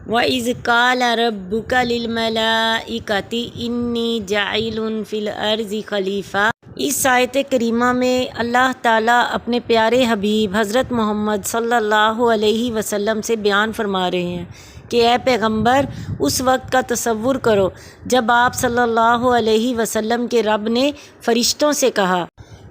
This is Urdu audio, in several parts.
وَإِذْ قَالَ رَبُّكَ لِلْمَلَائِكَةِ إِنِّي جَاعِلٌ فِي الْأَرْضِ خلیفہ۔ اس آیت کریمہ میں اللہ تعالیٰ اپنے پیارے حبیب حضرت محمد صلی اللہ علیہ وسلم سے بیان فرما رہے ہیں کہ اے پیغمبر، اس وقت کا تصور کرو جب آپ صلی اللہ علیہ وسلم کے رب نے فرشتوں سے کہا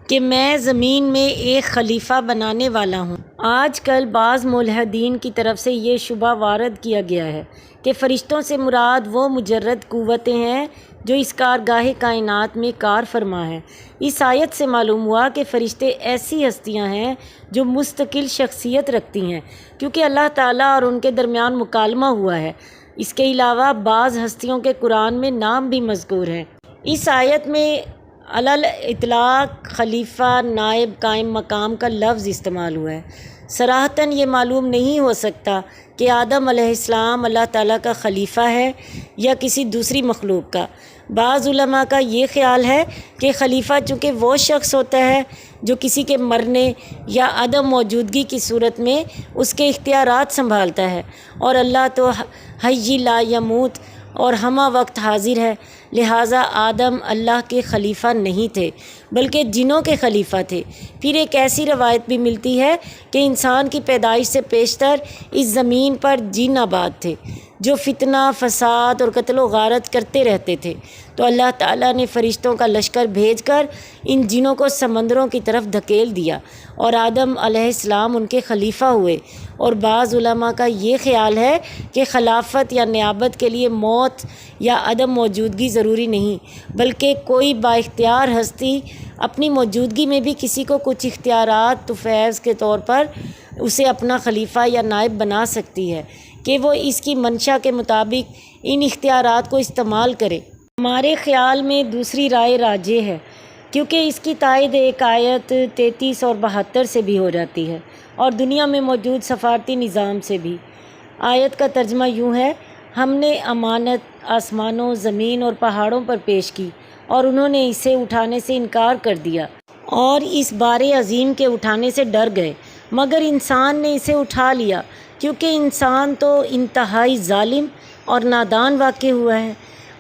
کہ میں زمین میں ایک خلیفہ بنانے والا ہوں۔ آج کل بعض ملحدین کی طرف سے یہ شبہ وارد کیا گیا ہے کہ فرشتوں سے مراد وہ مجرد قوتیں ہیں جو اس کارگاہ کائنات میں کار فرما ہے۔ اس آیت سے معلوم ہوا کہ فرشتے ایسی ہستیاں ہیں جو مستقل شخصیت رکھتی ہیں، کیونکہ اللہ تعالیٰ اور ان کے درمیان مکالمہ ہوا ہے۔ اس کے علاوہ بعض ہستیوں کے قرآن میں نام بھی مذکور ہیں۔ اس آیت میں علل اطلاق خلیفہ، نائب، قائم مقام کا لفظ استعمال ہوا ہے۔ صراحتاً یہ معلوم نہیں ہو سکتا کہ آدم علیہ السلام اللہ تعالیٰ کا خلیفہ ہے یا کسی دوسری مخلوق کا۔ بعض علماء کا یہ خیال ہے کہ خلیفہ چونکہ وہ شخص ہوتا ہے جو کسی کے مرنے یا عدم موجودگی کی صورت میں اس کے اختیارات سنبھالتا ہے، اور اللہ تو حی لا یموت اور ہمہ وقت حاضر ہے، لہٰذا آدم اللہ کے خلیفہ نہیں تھے بلکہ جنوں کے خلیفہ تھے۔ پھر ایک ایسی روایت بھی ملتی ہے کہ انسان کی پیدائش سے پیشتر اس زمین پر جن آباد تھے جو فتنہ، فساد اور قتل و غارت کرتے رہتے تھے، تو اللہ تعالیٰ نے فرشتوں کا لشکر بھیج کر ان جنوں کو سمندروں کی طرف دھکیل دیا اور آدم علیہ السلام ان کے خلیفہ ہوئے۔ اور بعض علماء کا یہ خیال ہے کہ خلافت یا نیابت کے لیے موت یا عدم موجودگی ضروری نہیں، بلکہ کوئی بااختیار ہستی اپنی موجودگی میں بھی کسی کو کچھ اختیارات تو فیض کے طور پر اسے اپنا خلیفہ یا نائب بنا سکتی ہے کہ وہ اس کی منشا کے مطابق ان اختیارات کو استعمال کرے۔ ہمارے خیال میں دوسری رائے راجح ہے، کیونکہ اس کی تائید ایک آیت 33 اور 72 سے بھی ہو جاتی ہے اور دنیا میں موجود سفارتی نظام سے بھی۔ آیت کا ترجمہ یوں ہے: ہم نے امانت آسمانوں، زمین اور پہاڑوں پر پیش کی اور انہوں نے اسے اٹھانے سے انکار کر دیا اور اس بار عظیم کے اٹھانے سے ڈر گئے، مگر انسان نے اسے اٹھا لیا کیونکہ انسان تو انتہائی ظالم اور نادان واقع ہوا ہے۔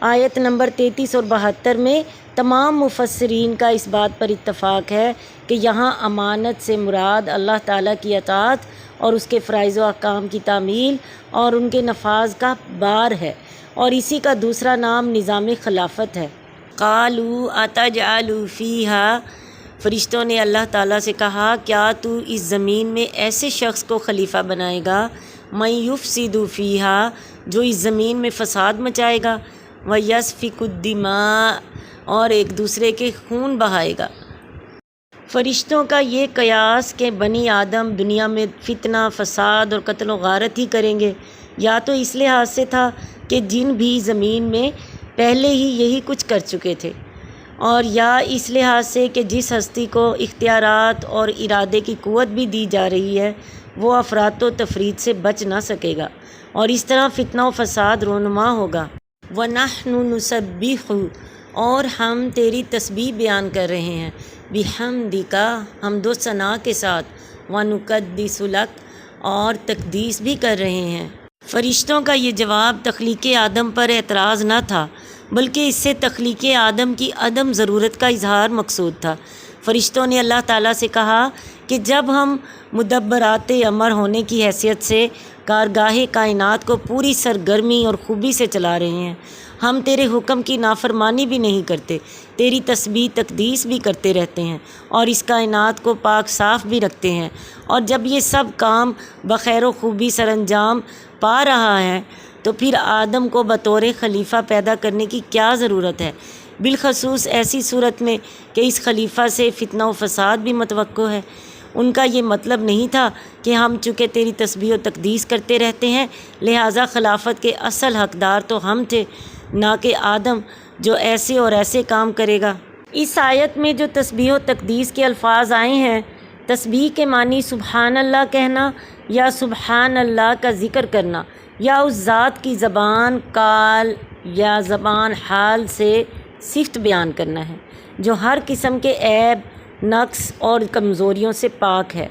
آیت نمبر 33 اور 72 میں تمام مفسرین کا اس بات پر اتفاق ہے کہ یہاں امانت سے مراد اللہ تعالیٰ کی اطاعت اور اس کے فرائض و احکام کی تعمیل اور ان کے نفاذ کا بار ہے، اور اسی کا دوسرا نام نظام خلافت ہے۔ قالوا اتجعل فیہا، فرشتوں نے اللہ تعالیٰ سے کہا کیا تو اس زمین میں ایسے شخص کو خلیفہ بنائے گا من یفسد فیہا، جو اس زمین میں فساد مچائے گا، ویسفک الدماء، اور ایک دوسرے کے خون بہائے گا۔ فرشتوں کا یہ قیاس کہ بنی آدم دنیا میں فتنہ، فساد اور قتل و غارت ہی کریں گے، یا تو اس لحاظ سے تھا کہ جن بھی زمین میں پہلے ہی یہی کچھ کر چکے تھے، اور یا اس لحاظ سے کہ جس ہستی کو اختیارات اور ارادے کی قوت بھی دی جا رہی ہے وہ افراط و تفرید سے بچ نہ سکے گا اور اس طرح فتنہ و فساد رونما ہوگا۔ وَنَحْنُ نُسَبِّحُ، اور ہم تیری تسبیح بیان کر رہے ہیں، بِحَمْدِکَ، حمد و ثنا کے ساتھ، وَنُقَدِّسُ لَکَ، اور تقدیس بھی کر رہے ہیں۔ فرشتوں کا یہ جواب تخلیق آدم پر اعتراض نہ تھا، بلکہ اس سے تخلیق آدم کی عدم ضرورت کا اظہار مقصود تھا۔ فرشتوں نے اللہ تعالیٰ سے کہا کہ جب ہم مدبرات امر ہونے کی حیثیت سے کارگاہ کائنات کو پوری سرگرمی اور خوبی سے چلا رہے ہیں، ہم تیرے حکم کی نافرمانی بھی نہیں کرتے، تیری تسبیح تقدیس بھی کرتے رہتے ہیں اور اس کائنات کو پاک صاف بھی رکھتے ہیں، اور جب یہ سب کام بخیر و خوبی سر انجام پا رہا ہے تو پھر آدم کو بطور خلیفہ پیدا کرنے کی کیا ضرورت ہے، بالخصوص ایسی صورت میں کہ اس خلیفہ سے فتنہ و فساد بھی متوقع ہے۔ ان کا یہ مطلب نہیں تھا کہ ہم چونکہ تیری تسبیح و تقدیس کرتے رہتے ہیں لہٰذا خلافت کے اصل حقدار تو ہم تھے، نہ کہ آدم جو ایسے اور ایسے کام کرے گا۔ اس آیت میں جو تسبیح و تقدیس کے الفاظ آئے ہیں، تسبیح کے معنی سبحان اللہ کہنا یا سبحان اللہ کا ذکر کرنا، یا اس ذات کی زبان قال یا زبان حال سے صفت بیان کرنا ہے جو ہر قسم کے عیب، نقص اور کمزوریوں سے پاک ہے۔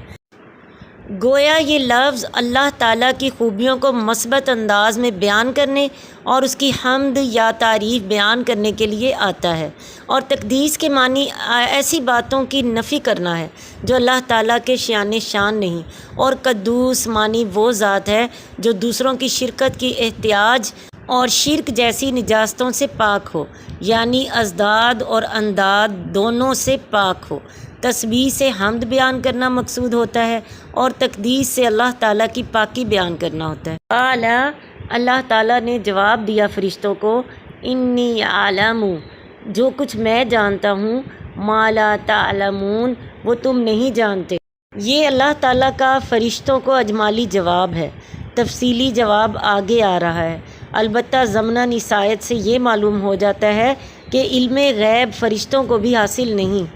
گویا یہ لفظ اللہ تعالیٰ کی خوبیوں کو مثبت انداز میں بیان کرنے اور اس کی حمد یا تعریف بیان کرنے کے لیے آتا ہے، اور تقدیس کے معنی ایسی باتوں کی نفی کرنا ہے جو اللہ تعالیٰ کے شان شان نہیں، اور قدوس معنی وہ ذات ہے جو دوسروں کی شرکت کی احتیاج اور شرک جیسی نجاستوں سے پاک ہو، یعنی اضداد اور انداد دونوں سے پاک ہو۔ تسبیح سے حمد بیان کرنا مقصود ہوتا ہے اور تقدیس سے اللہ تعالیٰ کی پاکی بیان کرنا ہوتا ہے۔ اعلیٰ اللہ تعالیٰ نے جواب دیا فرشتوں کو، انی اعلم، جو کچھ میں جانتا ہوں، ما لا تعلمون، وہ تم نہیں جانتے۔ یہ اللہ تعالیٰ کا فرشتوں کو اجمالی جواب ہے، تفصیلی جواب آگے آ رہا ہے۔ البتہ ضمناً اس آیت سے یہ معلوم ہو جاتا ہے کہ علم غیب فرشتوں کو بھی حاصل نہیں۔